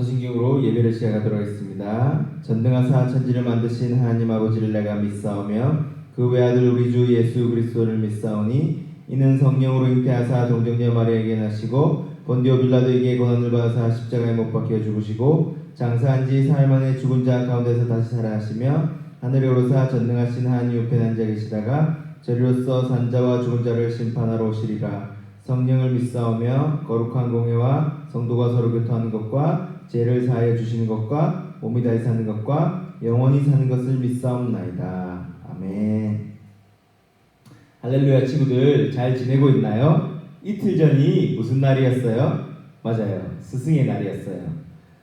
사도신경으로 예배를 시작하도록 하겠습니다. 전능하사 천지를 만드신 하나님 아버지를 내가 믿사오며 그 외아들 우리 주 예수 그리스도를 믿사오니 이는 성령으로 잉태하사 동정녀 마리아에게 나시고 본디오 빌라도에게 고난을 받아사 십자가에 못 박혀 죽으시고 장사한 지 사흘 만에 죽은 자 가운데서 다시 살아나시며 하늘에 오르사 전능하신 하나님 우편에 앉아 계시다가 저리로서 산자와 죽은 자를 심판하러 오시리라. 성령을 믿사오며 거룩한 공회와 성도가 서로 교통하는 것과 죄를 사하여 주시는 것과 몸이 다시 사는 것과 영원히 사는 것을 믿사옵나이다. 아멘. 할렐루야. 친구들 잘 지내고 있나요? 이틀 전이 무슨 날이었어요? 맞아요. 스승의 날이었어요.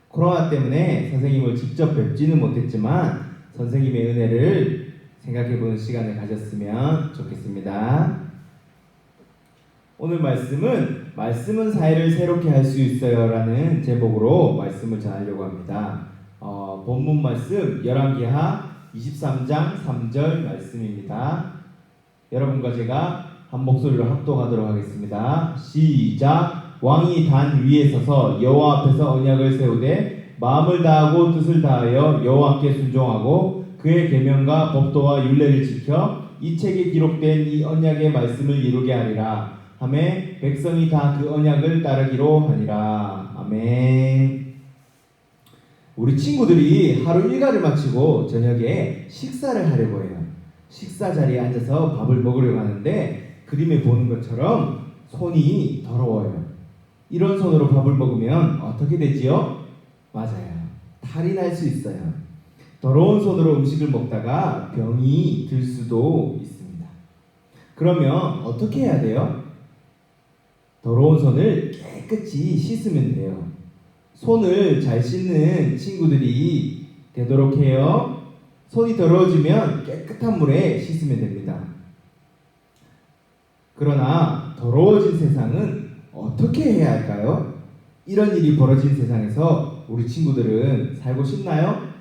코로나 때문에 선생님을 직접 뵙지는 못했지만 선생님의 은혜를 생각해보는 시간을 가졌으면 좋겠습니다. 오늘 말씀은 사회를 새롭게 할 수 있어요 라는 제목으로 말씀을 전하려고 합니다. 본문 말씀 열왕기하 23장 3절 말씀입니다. 여러분과 제가 한 목소리로 합독하도록 하겠습니다. 시작. 왕이 단 위에 서서 여호와 앞에서 언약을 세우되 마음을 다하고 뜻을 다하여 여호와께 순종하고 그의 계명과 법도와 율례를 지켜 이 책에 기록된 이 언약의 말씀을 이루게 하리라. 하매 백성이 다 그 언약을 따르기로 하니라. 아멘. 우리 친구들이 하루 일과를 마치고 저녁에 식사를 하려고 해요. 식사 자리에 앉아서 밥을 먹으려고 하는데 그림에 보는 것처럼 손이 더러워요. 이런 손으로 밥을 먹으면 어떻게 되지요? 맞아요. 탈이 날 수 있어요. 더러운 손으로 음식을 먹다가 병이 들 수도 있습니다. 그러면 어떻게 해야 돼요? 더러운 손을 깨끗이 씻으면 돼요. 손을 잘 씻는 친구들이 되도록 해요. 손이 더러워지면 깨끗한 물에 씻으면 됩니다. 그러나 더러워진 세상은 어떻게 해야 할까요? 이런 일이 벌어진 세상에서 우리 친구들은 살고 싶나요?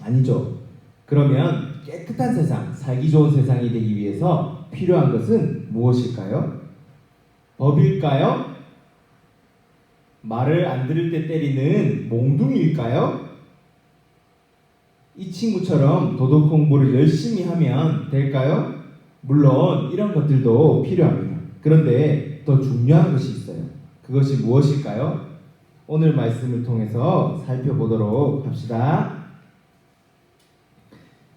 아니죠. 그러면 깨끗한 세상, 살기 좋은 세상이 되기 위해서 필요한 것은 무엇일까요? 법일까요? 말을 안 들을 때 때리는 몽둥이일까요? 이 친구처럼 도덕 공부를 열심히 하면 될까요? 물론 이런 것들도 필요합니다. 그런데 더 중요한 것이 있어요. 그것이 무엇일까요? 오늘 말씀을 통해서 살펴보도록 합시다.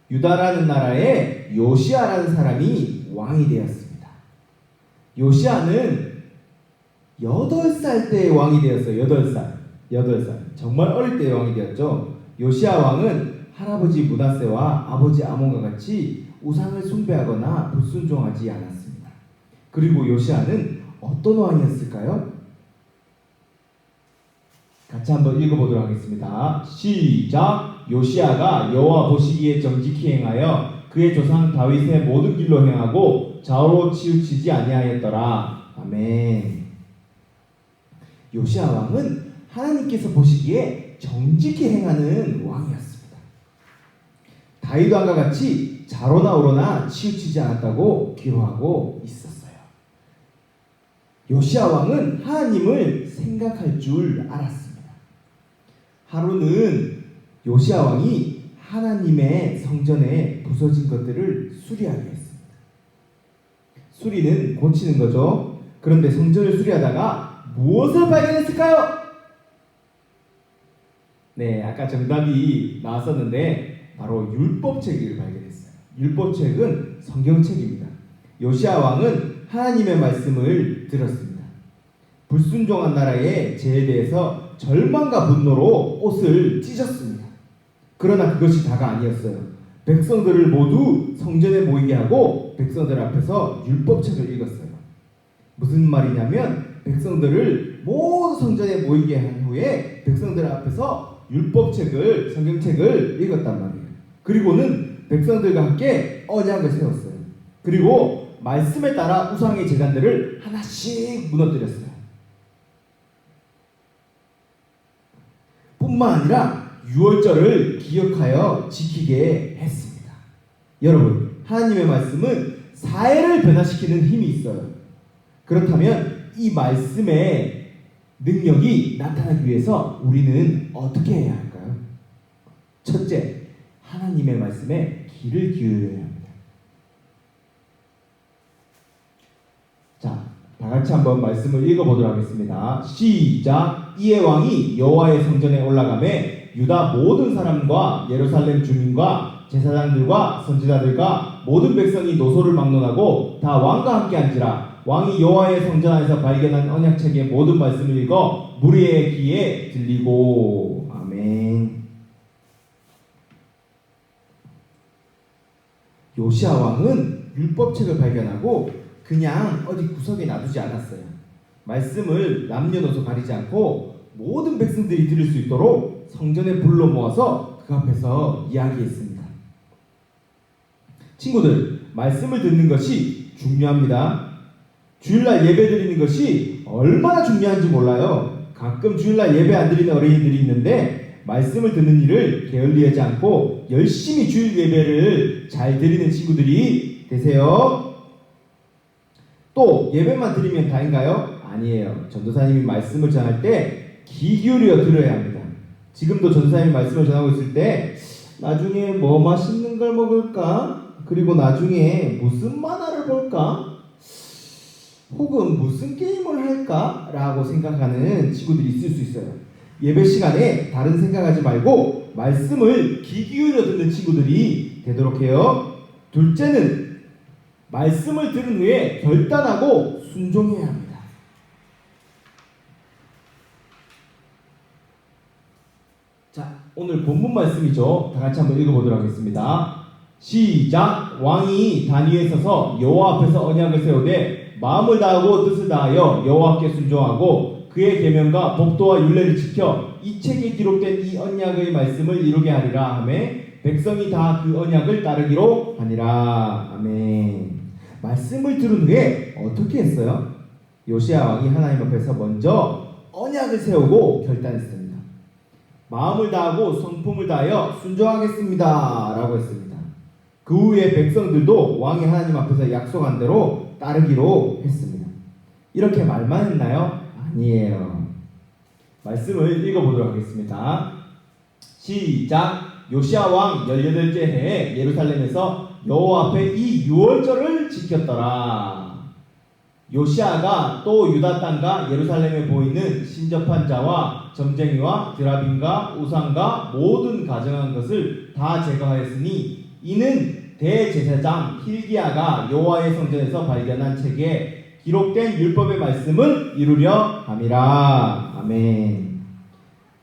유다라는 나라에 요시아라는 사람이 왕이 되었습니다. 요시아는 8살 때 왕이 되었어요. 8살. 정말 어릴 때 왕이 되었죠. 요시아 왕은 할아버지 므낫세와 아버지 아몬과 같이 우상을 숭배하거나 불순종하지 않았습니다. 그리고 요시아는 어떤 왕이었을까요? 같이 한번 읽어보도록 하겠습니다. 시작. 요시아가 여호와 보시기에 정직히 행하여 그의 조상 다윗의 모든 길로 행하고 좌우로 치우치지 아니하였더라. 아멘. 요시아 왕은 하나님께서 보시기에 정직히 행하는 왕이었습니다. 다윗 왕과 같이 좌로나 우로나 치우치지 않았다고 기록하고 있었어요. 요시아 왕은 하나님을 생각할 줄 알았습니다. 하루는 요시아 왕이 하나님의 성전에 부서진 것들을 수리하게 했습니다. 수리는 고치는 거죠. 그런데 성전을 수리하다가 무엇을 발견했을까요? 네, 아까 정답이 나왔었는데 바로 율법책을 발견했어요. 율법책은 성경책입니다. 요시아 왕은 하나님의 말씀을 들었습니다. 불순종한 나라의 죄에 대해서 절망과 분노로 옷을 찢었습니다. 그러나 그것이 다가 아니었어요. 백성들을 모두 성전에 모이게 하고 백성들 앞에서 율법책을 읽었어요. 무슨 말이냐면 백성들을 모두 성전에 모이게 한 후에 백성들 앞에서 율법책을, 성경책을 읽었단 말이에요. 그리고는 백성들과 함께 언약을 세웠어요. 그리고 말씀에 따라 우상의 제단들을 하나씩 무너뜨렸어요. 뿐만 아니라 유월절을 기억하여 지키게 했습니다. 여러분, 하나님의 말씀은 사회를 변화시키는 힘이 있어요. 그렇다면 이 말씀에 능력이 나타나기 위해서 우리는 어떻게 해야 할까요? 첫째, 하나님의 말씀에 귀를 기울여야 합니다. 자, 다 같이 한번 말씀을 읽어보도록 하겠습니다. 시작. 이에 왕이 여호와의 성전에 올라가매 유다 모든 사람과 예루살렘 주민과 제사장들과 선지자들과 모든 백성이 노소를 막론하고 다 왕과 함께 앉으라. 왕이 여호와의 성전 안에서 발견한 언약책의 모든 말씀을 읽어 무리의 귀에 들리고. 아멘. 요시야 왕은 율법책을 발견하고 그냥 어디 구석에 놔두지 않았어요. 말씀을 남녀노소 가리지 않고 모든 백성들이 들을 수 있도록 성전에 불러 모아서 그 앞에서 이야기했습니다. 친구들, 말씀을 듣는 것이 중요합니다. 주일날 예배 드리는 것이 얼마나 중요한지 몰라요. 가끔 주일날 예배 안 드리는 어린이들이 있는데 말씀을 듣는 일을 게을리하지 않고 열심히 주일 예배를 잘 드리는 친구들이 되세요. 또 예배만 드리면 다인가요? 아니에요. 전도사님이 말씀을 전할 때 귀 기울여 들어야 합니다. 지금도 전도사님이 말씀을 전하고 있을 때 나중에 뭐 맛있는 걸 먹을까? 그리고 나중에 무슨 만화를 볼까? 혹은 무슨 게임을 할까? 라고 생각하는 친구들이 있을 수 있어요. 예배 시간에 다른 생각하지 말고 말씀을 귀 기울여 듣는 친구들이 되도록 해요. 둘째는 말씀을 들은 후에 결단하고 순종해야 합니다. 자, 오늘 본문 말씀이죠. 다 같이 한번 읽어보도록 하겠습니다. 시작. 왕이 단 위에 서서 여호와 앞에서 언약을 세우되 마음을 다하고 뜻을 다하여 여호와께 순종하고 그의 계명과 법도와 율례를 지켜 이 책에 기록된 이 언약의 말씀을 이루게 하리라 하매 백성이 다 그 언약을 따르기로 하니라. 아멘. 말씀을 들은 후에 어떻게 했어요? 요시야 왕이 하나님 앞에서 먼저 언약을 세우고 결단했습니다. 마음을 다하고 성품을 다하여 순종하겠습니다 라고 했습니다. 그 후에 백성들도 왕이 하나님 앞에서 약속한 대로 따르기로 했습니다. 이렇게 말만 했나요? 아니에요. 말씀을 읽어보도록 하겠습니다. 시작. 요시야 왕 18째 해에 예루살렘에서 여호와 앞에 이 유월절을 지켰더라. 요시야가 또 유다 땅과 예루살렘에 보이는 신접한 자와 점쟁이와 드라빔과 우상과 모든 가증한 것을 다 제거하였으니 이는 대제사장 힐기야가 여호와의 성전에서 발견한 책에 기록된 율법의 말씀을 이루려 함이라. 아멘.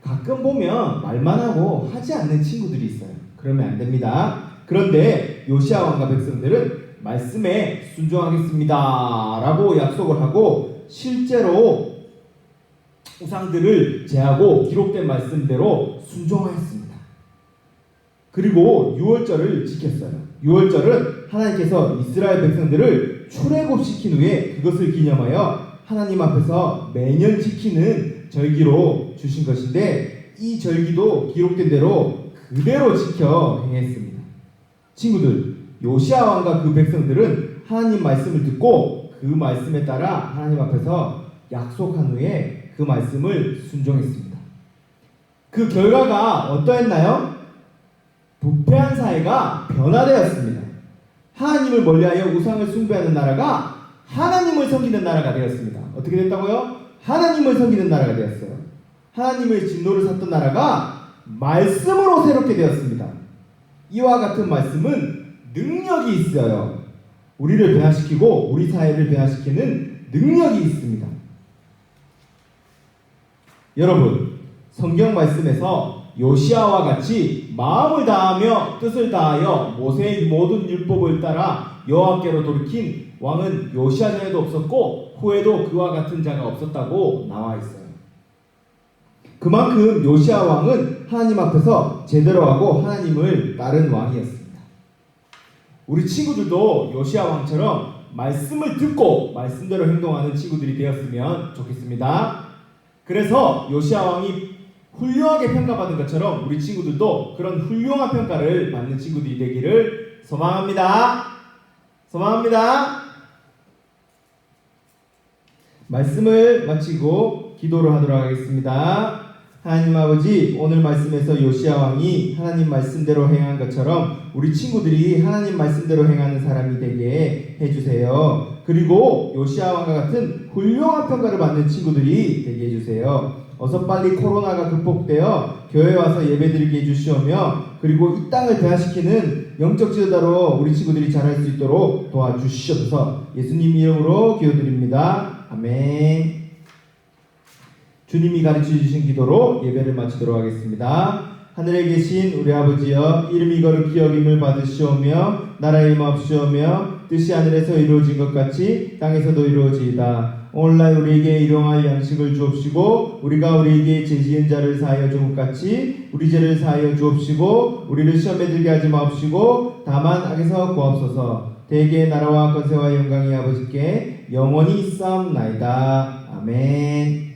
가끔 보면 말만 하고 하지 않는 친구들이 있어요. 그러면 안 됩니다. 그런데 요시야 왕과 백성들은 말씀에 순종하겠습니다 라고 약속을 하고 실제로 우상들을 제하고 기록된 말씀대로 순종하였습니다. 그리고 유월절을 지켰어요. 유월절은 하나님께서 이스라엘 백성들을 출애굽시킨 후에 그것을 기념하여 하나님 앞에서 매년 지키는 절기로 주신 것인데 이 절기도 기록된 대로 그대로 지켜 행했습니다. 친구들, 요시야 왕과 그 백성들은 하나님 말씀을 듣고 그 말씀에 따라 하나님 앞에서 약속한 후에 그 말씀을 순종했습니다. 그 결과가 어떠했나요? 부패한 사회가 변화되었습니다. 하나님을 멀리하여 우상을 숭배하는 나라가 하나님을 섬기는 나라가 되었습니다. 어떻게 됐다고요? 하나님을 섬기는 나라가 되었어요. 하나님의 진노를 샀던 나라가 말씀으로 새롭게 되었습니다. 이와 같은 말씀은 능력이 있어요. 우리를 변화시키고 우리 사회를 변화시키는 능력이 있습니다. 여러분, 성경 말씀에서 요시야와 같이 마음을 다하며 뜻을 다하여 모세의 모든 율법을 따라 여호와께로 돌이킨 왕은 요시야 전에도 없었고 후에도 그와 같은 자가 없었다고 나와 있어요. 그만큼 요시야 왕은 하나님 앞에서 제대로 하고 하나님을 따른 왕이었습니다. 우리 친구들도 요시야 왕처럼 말씀을 듣고 말씀대로 행동하는 친구들이 되었으면 좋겠습니다. 그래서 요시야 왕이 훌륭하게 평가받은 것처럼 우리 친구들도 그런 훌륭한 평가를 받는 친구들이 되기를 소망합니다. 소망합니다. 말씀을 마치고 기도를 하도록 하겠습니다. 하나님 아버지, 오늘 말씀에서 요시야 왕이 하나님 말씀대로 행한 것처럼 우리 친구들이 하나님 말씀대로 행하는 사람이 되게 해주세요. 그리고 요시야 왕과 같은 훌륭한 평가를 받는 친구들이 되게 해주세요. 어서 빨리 코로나가 극복되어 교회에 와서 예배드리게 해주시오며, 그리고 이 땅을 대화시키는 영적 지도자로 우리 친구들이 자랄 수 있도록 도와주시옵소서. 예수님 이름으로 기도드립니다. 아멘. 주님이 가르쳐 주신 기도로 예배를 마치도록 하겠습니다. 하늘에 계신 우리 아버지여, 이름이 거룩히 여김을 받으시오며 나라의 임하옵시오며 뜻이 하늘에서 이루어진 것 같이 땅에서도 이루어지이다. 오늘날 우리에게 일용할 양식을 주옵시고 우리가 우리에게 죄지은 자를 사하여 준 것 같이 우리 죄를 사하여 주옵시고 우리를 시험에 들게 하지 마옵시고 다만 악에서 구하옵소서. 대개의 나라와 권세와 영광이 아버지께 영원히 있사옵나이다. 아멘.